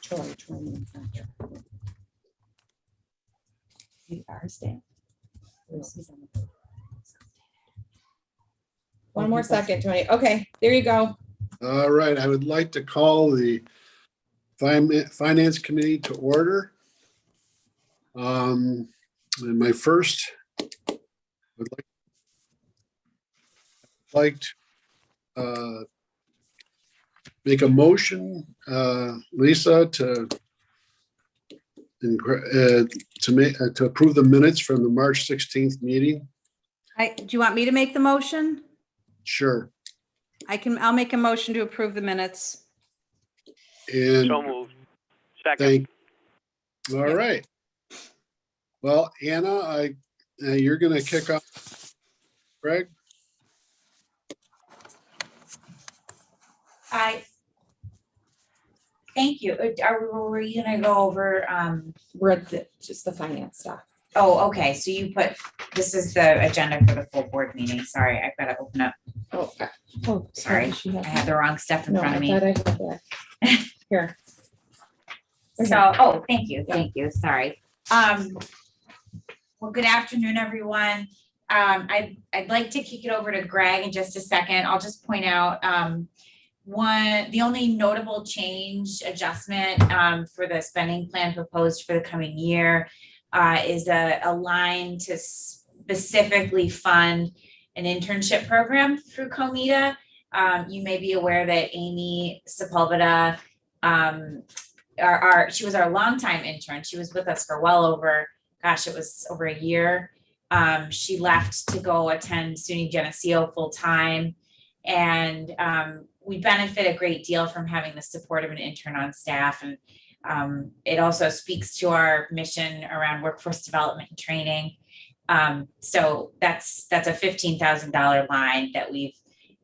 Troy Training Center. We are staying. One more second, Tony. Okay, there you go. All right, I would like to call the Finance Committee to order. And my first, would like to make a motion, Lisa, to approve the minutes from the March 16th meeting. Do you want me to make the motion? Sure. I'll make a motion to approve the minutes. And So moved. Second. All right. Well, Anna, you're going to kick off. Greg? Thank you. Were you gonna go over, We're at just the finance stuff. oh, okay, so you put, this is the agenda for the full board meeting. Sorry, I've got to open up. Oh, Sorry, she I has have the wrong stuff in No, front I of me. thought I had that. Here. So, thank you, sorry. Well, good afternoon, everyone. I'd like to kick it over to Greg in just a second. I'll just point out, the only notable change adjustment for the spending plan proposed for the coming year is a line to specifically fund an internship program through COMIDA. You may be aware that Amy Sepulveda, she was our longtime intern. She was with us for well over, it was over a year. She left to go attend SUNY Geneseo full time. And we benefit a great deal from having the support of an intern on staff. And it also speaks to our mission around workforce development and training. So that's a $15,000 line that we've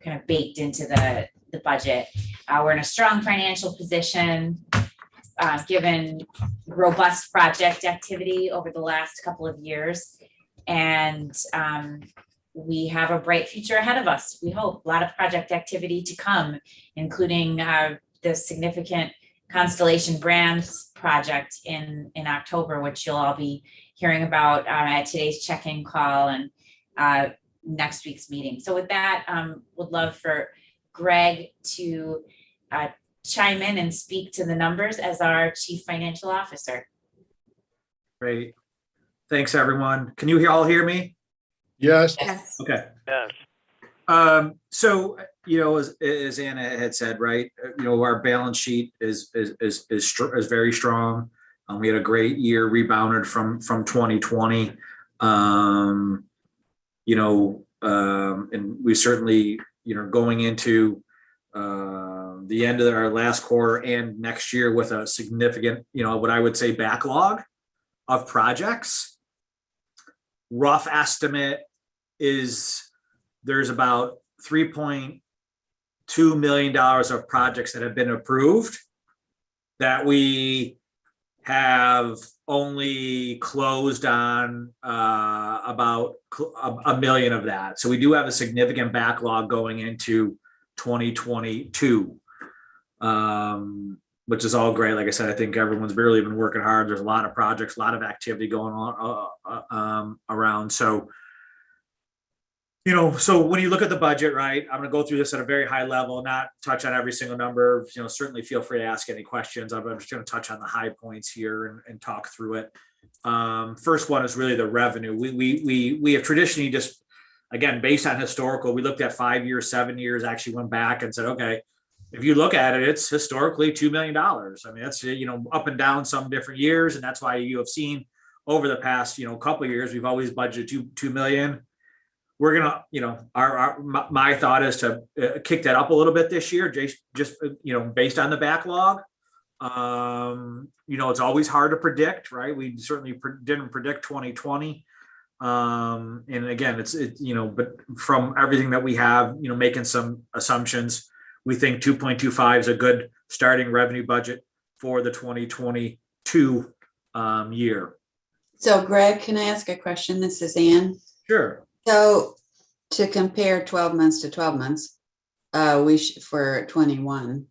kind of baked into the budget. We're in a strong financial position, given robust project activity over the last couple of years. And we have a bright future ahead of us. We hope a lot of project activity to come, including the significant Constellation Brands project in October, which you'll all be hearing about at today's check-in call and next week's meeting. So with that, would love for Greg to chime in and speak to the numbers as our Chief Financial Officer. Great. Thanks, everyone. Can you all hear me? Yes. Yes. Okay. Yes. So, as Anna had said, right, our balance sheet is very strong. We had a great year, rebounded from 2020. And we certainly, going into the end of our last quarter and next year with a significant, what I would say backlog of projects. Rough estimate is there's about $3.2 million of projects that have been approved that we have only closed on about $1 million of that. So we do have a significant backlog going into 2022, which is all great. Like I said, I think everyone's really been working hard. There's a lot of projects, a lot of activity going on around. So, so when you look at the budget, right, I'm going to go through this at a very high level, not touch on every single number. Certainly feel free to ask any questions. I'm just going to touch on the high points here and talk through it. First one is really the revenue. We have traditionally just, again, based on historical, we looked at 5 years, 7 years, actually went back and said, okay, if you look at it, it's historically $2 million. I mean, that's, up and down some different years. And that's why you have seen over the past, couple of years, we've always budgeted $2 million. We're going to, my thought is to kick that up a little bit this year, just based on the backlog. It's always hard to predict, right? We certainly didn't predict 2020. And again, but from everything that we have, making some assumptions, we think 2.25 is a good starting revenue budget for the 2022 year. So Greg, can I ask a question? This is Ann. Sure. So to compare 12 months to 12 months, for 21,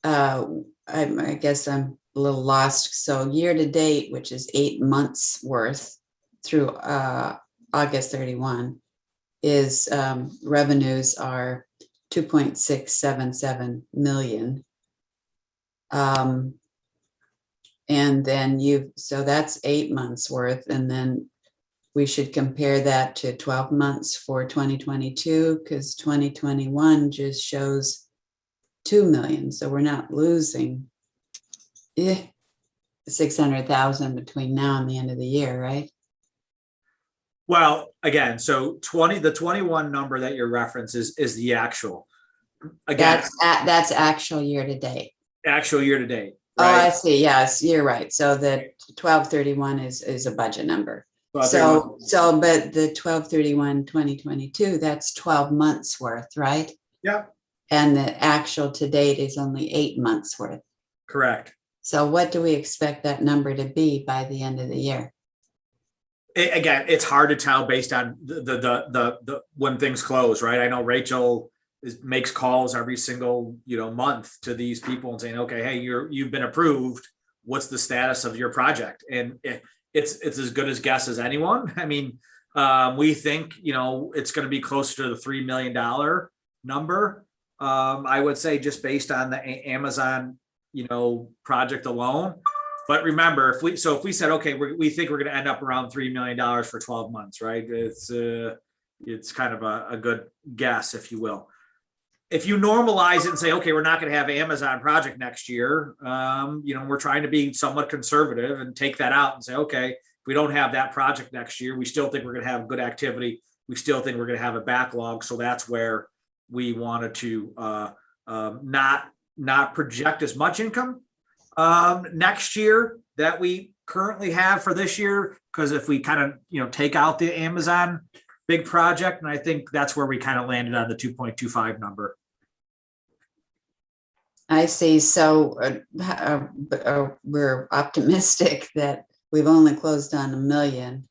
I guess I'm a little lost. So year to date, which is 8 months worth through August 31, is revenues are 2.677 million. And then so that's 8 months worth. And then we should compare that to 12 months for 2022, because 2021 just shows 2 million. So we're not losing 600,000 between now and the end of the year, right? Well, again, so the 21 number that you're referencing is the actual. Again, That's actual year to date. actual year to date. Oh, I Right? see. Yes, you're right. So the 12/31 is a budget number. Well, But the 12/31/2022, that's 12 months worth, right? yeah, And the actual to date is only 8 months worth. correct. So what do we expect that number to be by the end of the year? Again, it's hard to tell based on the when things close, right? I know Rachel makes calls every single month to these people and saying, okay, hey, you've been approved. What's the status of your project? And it's as good as guess as anyone. I mean, we think it's going to be closer to the $3 million number. I would say just based on the Amazon project alone. But remember, if we said, okay, we think we're going to end up around $3 million for 12 months, right? It's kind of a good guess, if you will. If you normalize it and say, okay, we're not going to have an Amazon project next year, we're trying to be somewhat conservative and take that out and say, okay, if we don't have that project next year, we still think we're going to have good activity. We still think we're going to have a backlog. So that's where we wanted to not project as much income next year that we currently have for this year, because if we kind of take out the Amazon big project, and I think that's where we kind of landed on the 2.25 number. I see. So we're optimistic that we've only closed on $1 million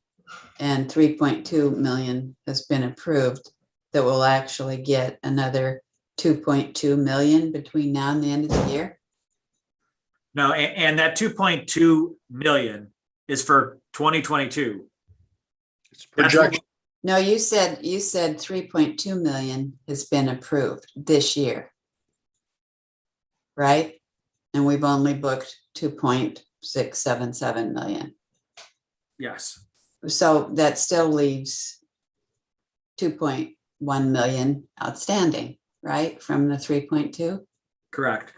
and 3.2 million has been approved, that we'll actually get another 2.2 million between now and the end of the year. No, and that 2.2 million is for 2022. It's projection. No, you said 3.2 million has been approved this year, right? And we've only booked 2.677 million. Yes. So that still leaves 2.1 million outstanding, right? From the 3.2. Correct.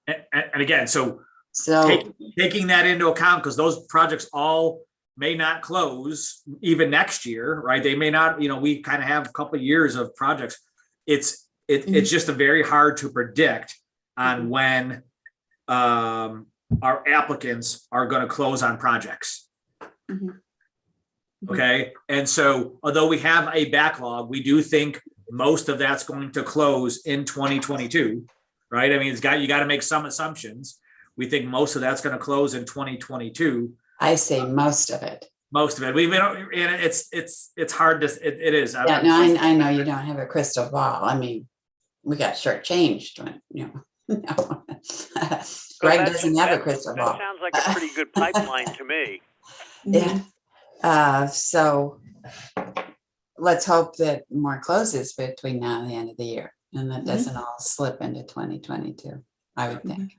And again, so So taking that into account, because those projects all may not close even next year, right? They may not, we kind of have a couple of years of projects. It's just a very hard to predict on when our applicants are going to close on projects. Okay. And so although we have a backlog, we do think most of that's going to close in 2022, right? I mean, you got to make some assumptions. We think most of that's going to close in 2022. I say most of it. Most of it. It's hard to. It is. Yeah, no, I know you don't have a crystal ball. I mean, we got shortchanged when no. Greg doesn't have a crystal ball. That sounds like a pretty good pipeline to me. Yeah. So let's hope that more closes between now and the end of the year, and that doesn't all slip into 2022. I would think.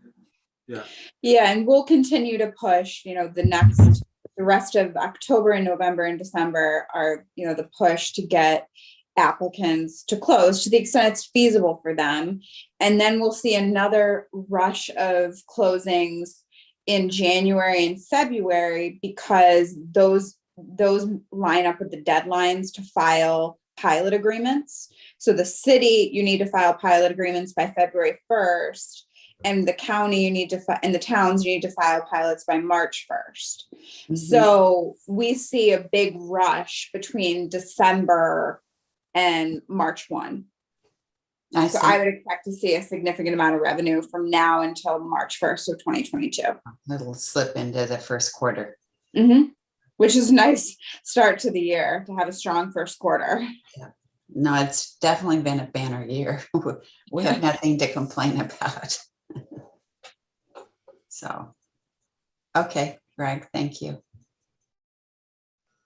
Yeah, and we'll continue to push, the rest of October and November and December are, the push to get applicants to close to the extent it's feasible for them. And then we'll see another rush of closings in January and February, because those line up with the deadlines to file pilot agreements. So the city, you need to file pilot agreements by February 1st. And the county, and the towns, you need to file pilots by March 1st. So we see a big rush between December and March 1. So I would expect to see a significant amount of revenue from now until March 1st of 2022. It'll slip into the first quarter. Which is a nice start to the year to have a strong first quarter. Yeah. No, it's definitely been a banner year. We have nothing to complain about. So, okay, Greg, thank you.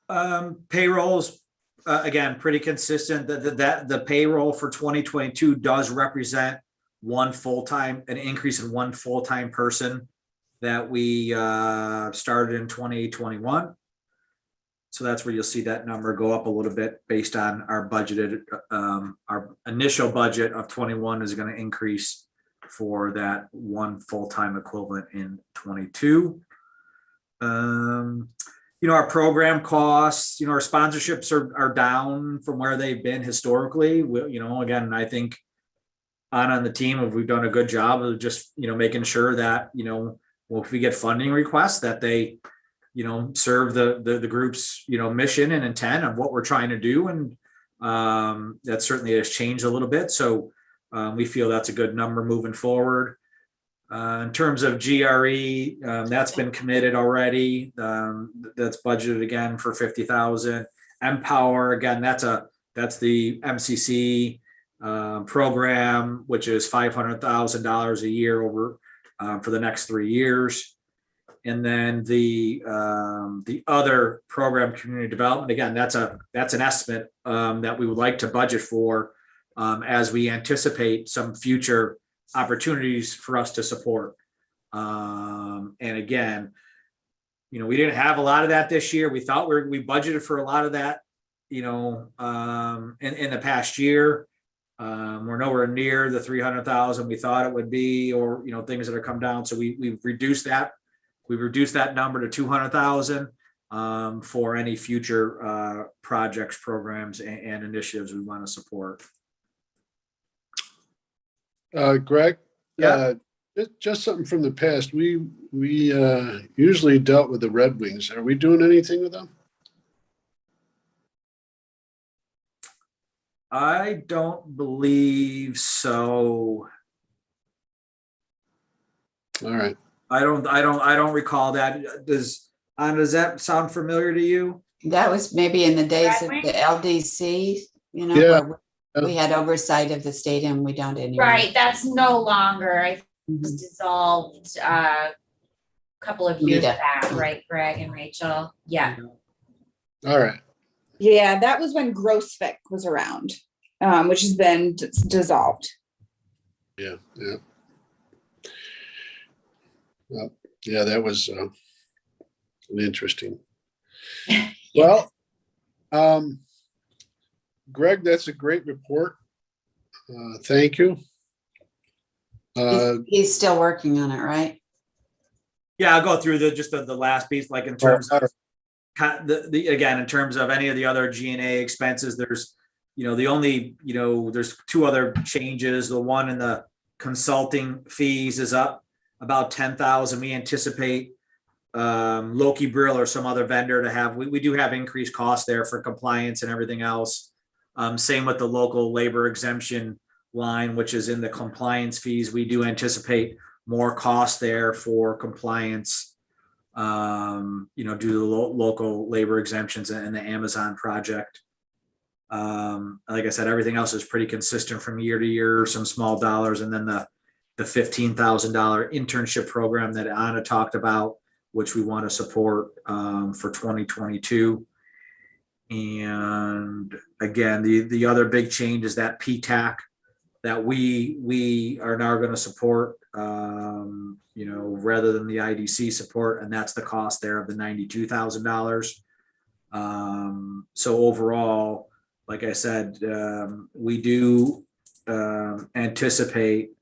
Payrolls, again, pretty consistent. The payroll for 2022 does represent an increase in one full-time person that we started in 2021. So that's where you'll see that number go up a little bit based on our budgeted, our initial budget of 21 is going to increase for that one full-time equivalent in 22. Our program costs, our sponsorships are down from where they've been historically. Again, I think on the team, we've done a good job of just, making sure that, if we get funding requests that they, serve the group's, mission and intent of what we're trying to do. And that certainly has changed a little bit. So we feel that's a good number moving forward. In terms of GRE, that's been committed already. That's budgeted again for 50,000. Empower, again, that's the MCC program, which is $500,000 a year over for the next 3 years. And then the other program, community development, again, that's an estimate that we would like to budget for as we anticipate some future opportunities for us to support. And again, we didn't have a lot of that this year. We thought we budgeted for a lot of that, in the past year. We're nowhere near the 300,000 we thought it would be, or, things that have come down. So we've reduced that. We've reduced that number to 200,000 for any future projects, programs, and initiatives we want to support. Greg? Yeah. Just something from the past. We usually dealt with the Red Wings. Are we doing anything with them? I don't believe so. All right. I don't recall that. Does that sound familiar to you? That was maybe in the days of Red the LDC, Yeah. where we had oversight of the stadium. We don't anymore. Right, that's no longer, I think Mhm. it's dissolved a couple of years COMIDA. back, right, Greg and Rachel? Yeah. All right. Yeah, that was when Grossvic was around, which has been dissolved. Yeah. Well, yeah, that was interesting. Well, Greg, that's a great report. Thank you. He's still working on it, right? Yeah, I'll go through the last piece, like in terms of again, in terms of any of the other G&A expenses, there's, there's two other changes. The one in the consulting fees is up about 10,000. We anticipate Loki Brill or some other vendor to have, we do have increased costs there for compliance and everything else. Same with the local labor exemption line, which is in the compliance fees. We do anticipate more costs there for compliance, due to the local labor exemptions and the Amazon project. Like I said, everything else is pretty consistent from year to year, some small dollars, and then the $15,000 internship program that Anna talked about, which we want to support for 2022. And again, the other big change is that PTAC that we are now going to support, rather than the IDC support, and that's the cost there of the $92,000. So overall, like I said, we do anticipate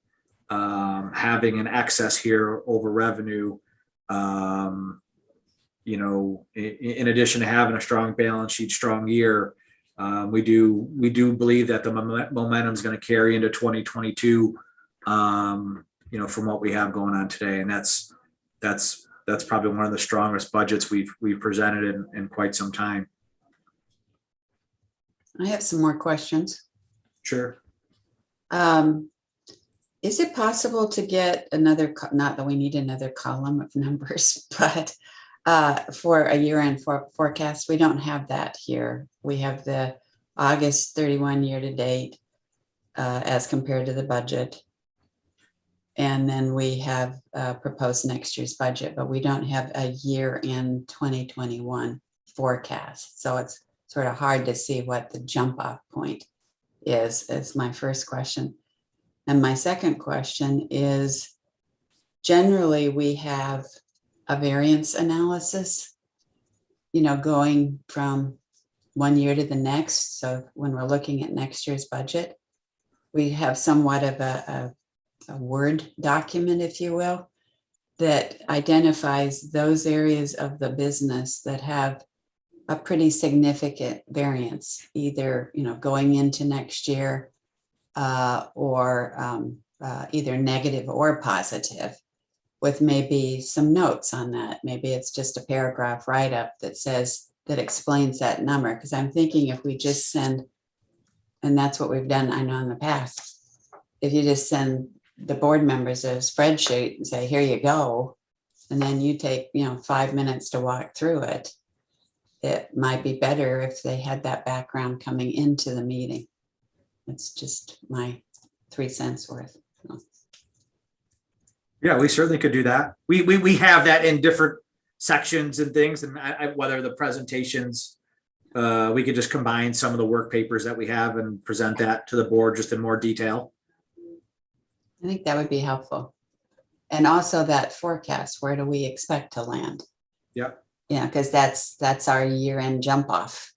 having an excess here over revenue. In addition to having a strong balance sheet, strong year, we do believe that the momentum is going to carry into 2022. From what we have going on today, and that's probably one of the strongest budgets we've presented in quite some time. I have some more questions. Sure. Is it possible to get another, not that we need another column of numbers, but for a year-end forecast? We don't have that here. We have the August 31 year-to-date as compared to the budget. And then we have proposed next year's budget, but we don't have a year in 2021 forecast. So it's sort of hard to see what the jump off point is my first question. And my second question is, generally we have a variance analysis, going from one year to the next. So when we're looking at next year's budget, we have somewhat of a Word document, if you will, that identifies those areas of the business that have a pretty significant variance, either, going into next year or either negative or positive, with maybe some notes on that. Maybe it's just a paragraph write-up that explains that number. Because I'm thinking if we just send, and that's what we've done, I know in the past, if you just send the board members a spreadsheet and say, here you go, and then you take, 5 minutes to walk through it, it might be better if they had that background coming into the meeting. It's just my 3 cents worth. Yeah, we certainly could do that. We have that in different sections and things, and whether the presentations, we could just combine some of the work papers that we have and present that to the board just in more detail. I think that would be helpful. And also that forecast, where do we expect to land? Yep. Yeah, because that's our year-end jump off.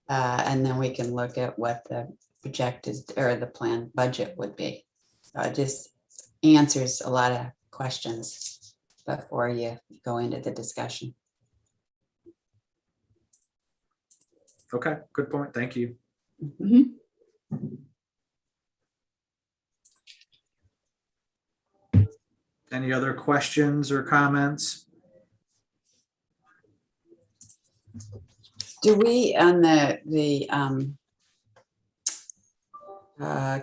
And then we can look at what the projected or the planned budget would be. So it just answers a lot of questions before you go into the discussion. Okay, good point. Thank you. Mhm. Any other questions or comments? Do we on the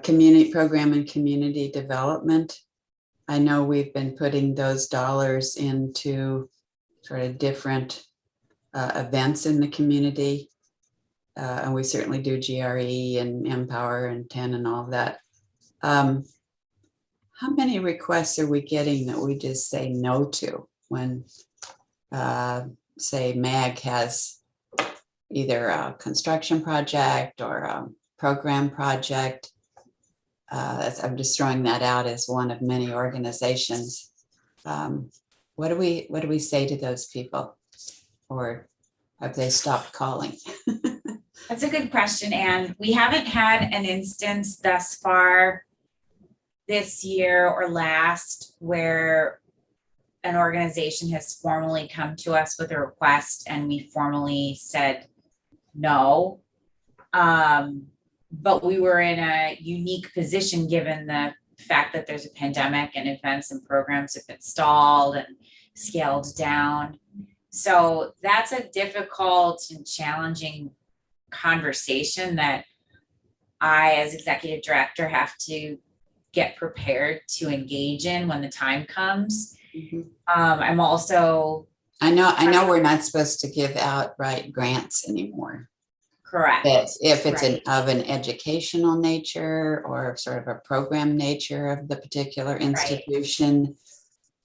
community program and community development? I know we've been putting those dollars into sort of different events in the community. And we certainly do GRE and Empower and 10 and all of that. How many requests are we getting that we just say no to when, say, MAG has either a construction project or a program project? I'm just throwing that out as one of many organizations. What do we say to those people, or have they stopped calling? That's a good question, Anne. We haven't had an instance thus far this year or last where an organization has formally come to us with a request and we formally said no. But we were in a unique position given the fact that there's a pandemic and events and programs have been stalled and scaled down. So that's a difficult and challenging conversation that I, as executive director, have to get prepared to engage in when the time comes. Mm-hmm. I'm also. I know we're not supposed to give outright grants anymore. Correct. But if it's Right. of an educational nature or sort of a program nature of the particular institution,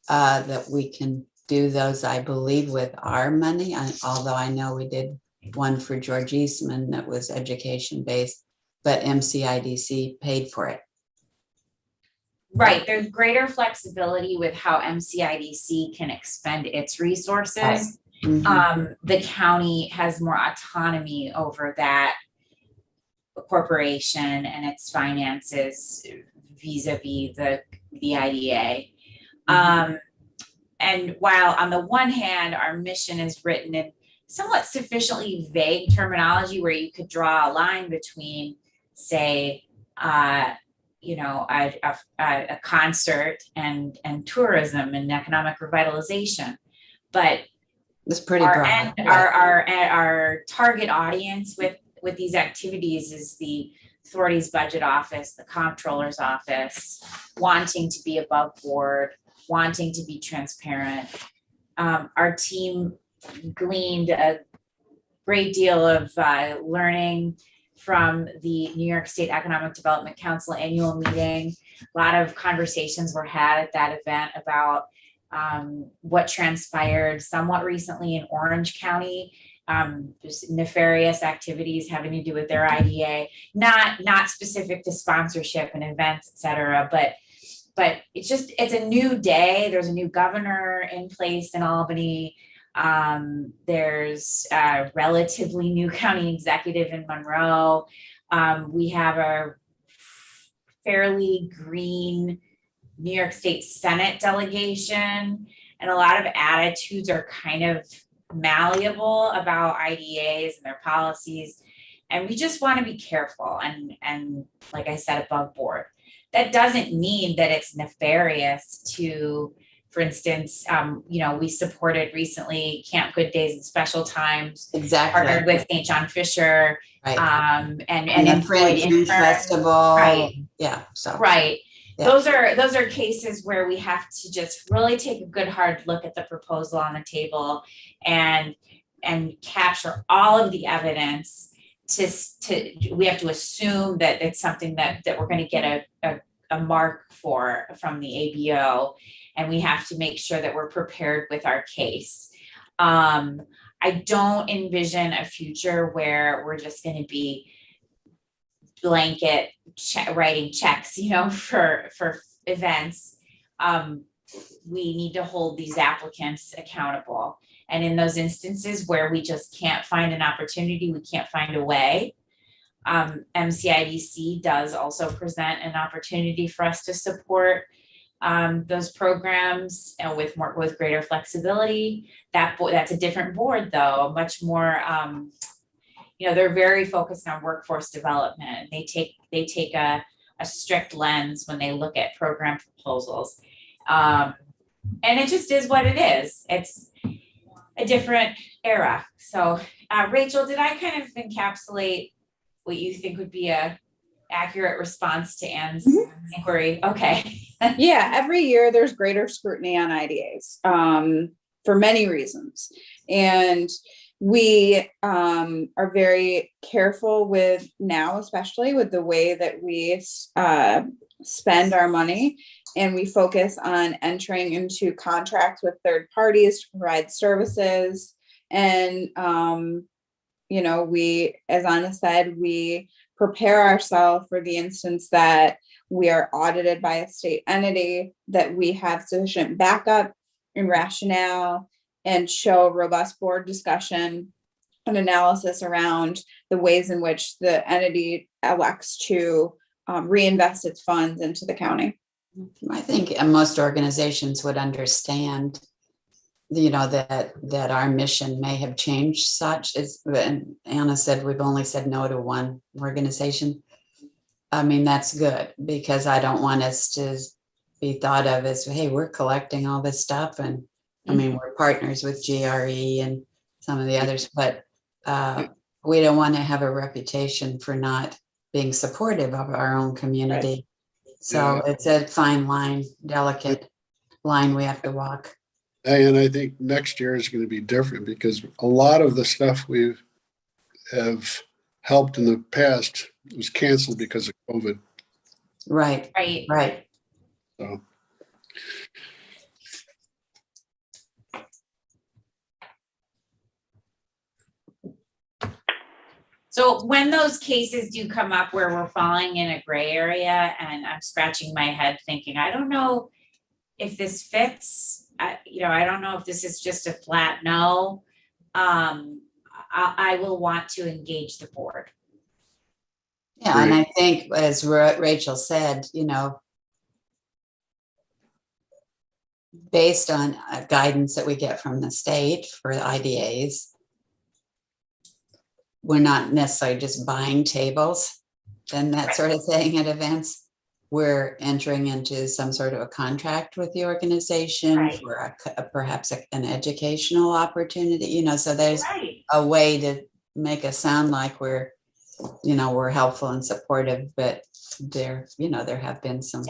that we can do those, I believe, with our money. Although I know we did one for George Eastman that was education based, but MCIDC paid for it. Right. There's greater flexibility with how MCIDC can expend its resources. Right. Mm-hmm. The county has more autonomy over that corporation and its finances vis-a-vis the IDA. And while on the one hand, our mission is written in somewhat sufficiently vague terminology where you could draw a line between, say, a concert and tourism and economic revitalization, but it's pretty broad. Our target audience with these activities is the authority's budget office, the comptroller's office, wanting to be above board, wanting to be transparent. Our team gleaned a great deal of learning from the New York State Economic Development Council annual meeting. A lot of conversations were had at that event about what transpired somewhat recently in Orange County. Just nefarious activities having to do with their IDA, not specific to sponsorship and events, et cetera, but it's a new day. There's a new governor in place in Albany. There's a relatively new county executive in Monroe. We have a fairly green New York State Senate delegation, and a lot of attitudes are kind of malleable about IDAs and their policies. And we just want to be careful and like I said, above board. That doesn't mean that it's nefarious to, for instance, we supported recently Camp Good Days and Special Times, Exactly. partnered with St. John Fisher, Right. and the employed Fringe interns. Festival. Right. Yeah. So. Right. Yeah. Those are cases where we have to just really take a good hard look at the proposal on the table and capture all of the evidence we have to assume that it's something that we're going to get a mark from the ABO, and we have to make sure that we're prepared with our case. I don't envision a future where we're just going to be blanket writing checks, for events. We need to hold these applicants accountable. And in those instances where we just can't find an opportunity, we can't find a way, MCIDC does also present an opportunity for us to support those programs with greater flexibility. That's a different board, though, much more. They're very focused on workforce development. They take a strict lens when they look at program proposals, and it just is what it is. It's a different era. So, Rachel, did I kind of encapsulate what you think would be a accurate response to Anne's inquiry? Okay. Yeah, every year there's greater scrutiny on IDAs for many reasons. And we are very careful especially with the way that we spend our money, and we focus on entering into contracts with third parties to provide services. And, we, as Anna said, we prepare ourselves for the instance that we are audited by a state entity, that we have sufficient backup and rationale and show robust board discussion and analysis around the ways in which the entity elects to reinvest its funds into the county. I think most organizations would understand, that our mission may have changed such as, and Anna said, we've only said no to one organization. I mean, that's good, because I don't want us to be thought of as, hey, we're collecting all this stuff. And I mean, we're partners with GRE and some of the others, but we don't want to have a reputation for not being supportive of our own community. Right. So it's a fine line, delicate line we have to walk. And I think next year is going to be different, because a lot of the stuff we have helped in the past was canceled because of COVID. Right. So when those cases do come up where we're falling in a gray area, and I'm scratching my head thinking, I don't know if this fits, I don't know if this is just a flat no, I will want to engage the board. Yeah, Great. and I think, as Rachel said, based on guidance that we get from the state for the IDAs, we're not necessarily just buying tables and that sort of thing at events. We're entering into some sort of a contract with the organization for perhaps an educational opportunity, so there's a way to make us sound like we're helpful and supportive, but there have been some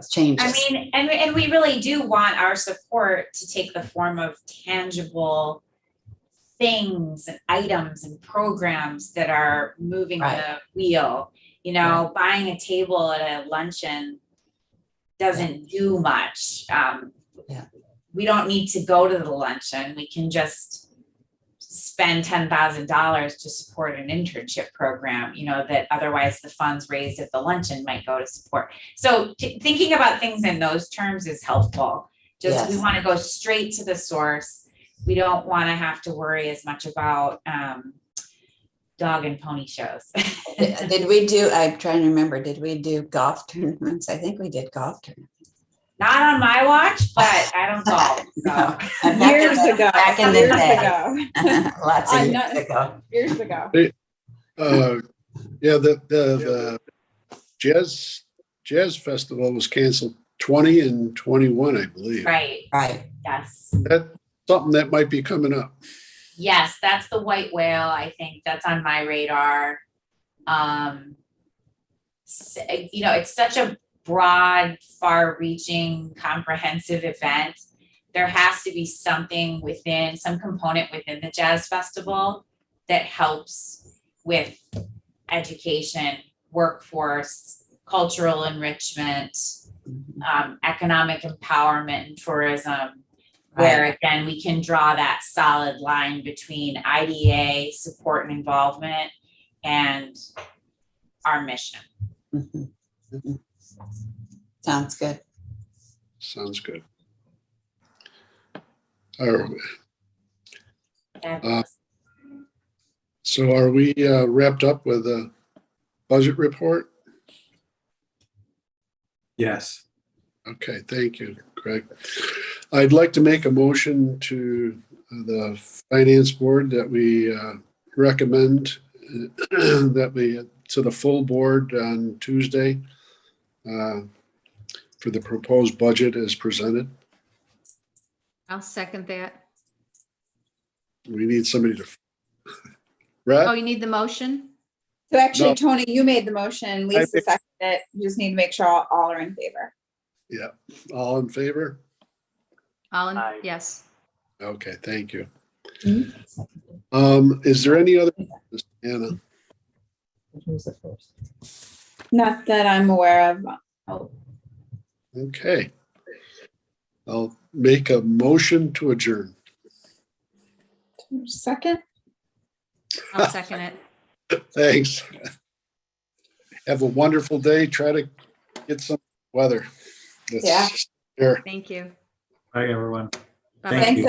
changes. I mean, and we really do want our support to take the form of tangible things and items and programs that are moving Right. the wheel. You know, buying a table at a luncheon doesn't do much. Yeah. We don't need to go to the luncheon. We can just spend $10,000 to support an internship program, you know, that otherwise the funds raised at the luncheon might go to support. So thinking about things in those terms is helpful. Just, we Yes. want to go straight to the source. We don't want to have to worry as much about dog and pony shows. Did we do, I'm trying to remember, did we do golf tournaments? I think we did golf tournaments. Not on my watch, but I don't golf, No, so. Years ago. Back in the Years day. ago. Lots of I'm years not- ago. Years ago. Yeah, the jazz festival was canceled 20 and 21, I believe. Right, Right. yes. That's something that might be coming up. Yes, that's the white whale. I think that's on my radar. You know, it's such a broad, far-reaching, comprehensive event. There has to be something within, some component within the jazz festival that helps with education, workforce, cultural enrichment, economic empowerment and tourism, where again, we can draw that solid line between IDA support and involvement and our mission. Mhm. Mhm. Sounds good. Sounds good. All right. Fabulous. So are we wrapped up with a budget report? Yes. Okay, thank you, Craig. I'd like to make a motion to the finance board that we recommend that we, to the full board on Tuesday for the proposed budget as presented. I'll second that. We need somebody to. Oh, Brad? you need the motion? So actually, No. Tony, you made the motion. Lisa did. seconded it. You just need to make sure all are in favor. Yeah, all in favor? All in, Aye. yes. Okay, thank you. Mhm. Is there any other, Anna? Not that I'm aware of. Oh, Okay. I'll make a motion to adjourn. second. I'll second it. Thanks. Have a wonderful day. Try to get some weather. Yeah. Here. Thank you. Bye, everyone. Bye-bye. Thank Thanks, you.